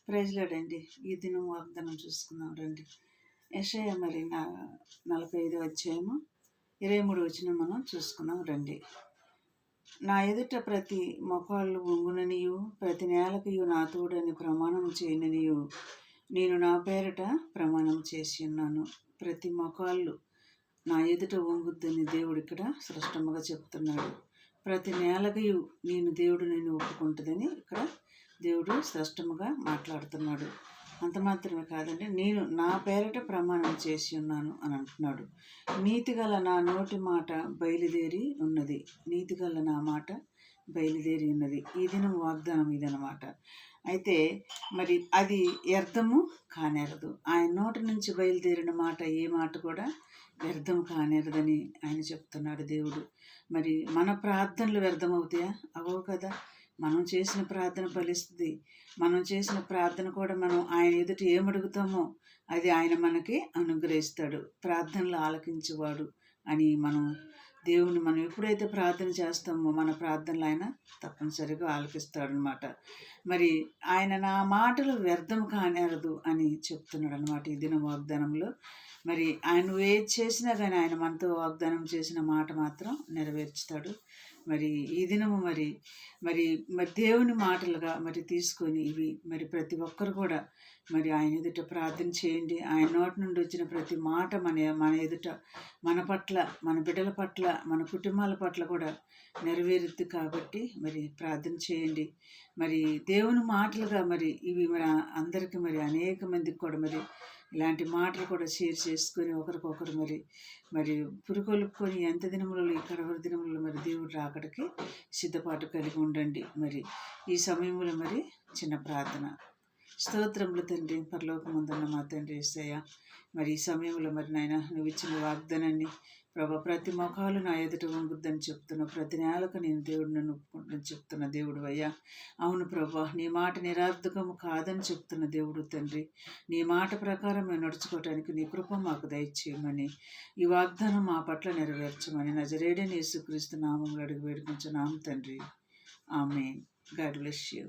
ప్రైజ్లాడండి. ఈ దినం వాగ్దానం చూసుకుందాం రండి. యెషయా 45 అధ్యాయము 23 వచనం మనం చూసుకుందాం రండి. నా ఎదుట ప్రతి మొకాళ్ళు వంగుననియు ప్రతి నేలకియు నా తోడని ప్రమాణం చేయననియు నేను నా పేరట ప్రమాణం చేసి ఉన్నాను. ప్రతి మొకాళ్ళు నా ఎదుట వంగుద్దని దేవుడు ఇక్కడ స్పష్టంగా చెప్తున్నాడు. ప్రతి నేలకియు నేను దేవుడు నేను ఒప్పుకుంటుందని ఇక్కడ దేవుడు స్పష్టంగా మాట్లాడుతున్నాడు. అంత మాత్రమే కాదండి, నేను నా పేరట ప్రమాణం చేసి ఉన్నాను అని అంటున్నాడు. నీతిగల నా నోటి మాట బయలుదేరి ఉన్నది. నీతిగల నా మాట బయలుదేరి ఉన్నది. ఈ దినం వాగ్దానం ఇదనమాట. అయితే మరి అది వ్యర్థము కానేరదు. ఆయన నోటి నుంచి బయలుదేరిన మాట ఏ మాట కూడా వ్యర్థం కానేరదని ఆయన చెప్తున్నాడు దేవుడు. మరి మన ప్రార్థనలు వ్యర్థమవుతాయా? అవవు కదా. మనం చేసిన ప్రార్థన ఫలిస్తుంది. మనం చేసిన ప్రార్థన కూడా మనం ఆయన ఎదుట ఏమడుగుతామో అది ఆయన మనకి అనుగ్రహిస్తాడు. ప్రార్థనలు ఆలకించేవాడు అని దేవుని మనం ఎప్పుడైతే ప్రార్థన చేస్తామో మన ప్రార్థనలు ఆయన తప్పనిసరిగా ఆలకిస్తాడు అనమాట. మరి ఆయన నా మాటలు వ్యర్థం కానేరదు అని చెప్తున్నాడు అనమాట ఈ దిన వాగ్దానంలో. మరి ఆయన ఏది చేసినా కానీ ఆయన మనతో వాగ్దానం చేసిన మాట మాత్రం నెరవేర్చుతాడు. మరి ఈ దినము మరి మరి మరి దేవుని మాటలుగా మరి తీసుకొని ఇవి మరి ప్రతి ఒక్కరు కూడా మరి ఆయన ఎదుట ప్రార్థన చేయండి. ఆయన నోటి నుండి వచ్చిన ప్రతి మాట మన ఎదుట మన పట్ల, మన బిడ్డల పట్ల, మన కుటుంబాల పట్ల కూడా నెరవేరుద్ది. కాబట్టి మరి ప్రార్థన చేయండి. మరి దేవుని మాటలుగా మరి ఇవి మరి అందరికీ మరి అనేక మందికి కూడా మరి ఇలాంటి మాటలు కూడా షేర్ చేసుకొని ఒకరికొకరు మరి పురుకొలుపుకొని ఎంత దినములలో ఈ కడవరి దినములలో మరి దేవుడు రాకడికి సిద్ధపాటు కలిగి ఉండండి. మరి ఈ సమయంలో మరి చిన్న ప్రార్థన. స్తోత్రములు తండ్రి, పరలోకమందున్న మా తండ్రి యేసయ్య, మరి ఈ సమయంలో మరి నాయన నువ్వు ఇచ్చిన వాగ్దానాన్ని ప్రభా ప్రతి మొఖాలు నా ఎదుట వంగుద్దని చెప్తున్నా. ప్రతి నేలకు నేను దేవుడు నన్ను ఒప్పుకుంటానని చెప్తున్న దేవుడు అయ్యా. అవును ప్రభా, నీ మాట నిరార్థకము కాదని చెప్తున్న దేవుడు తండ్రి. నీ మాట ప్రకారం మేము నడుచుకోవటానికి నీ కృప మాకు దయచేయమని, ఈ వాగ్దానం మా పట్ల నెరవేర్చమని నజరేయుడైన యేసుక్రీస్తు నామములో అడిగి వేడుకొంచున్నాము తండ్రి. ఆమేన్. God bless you.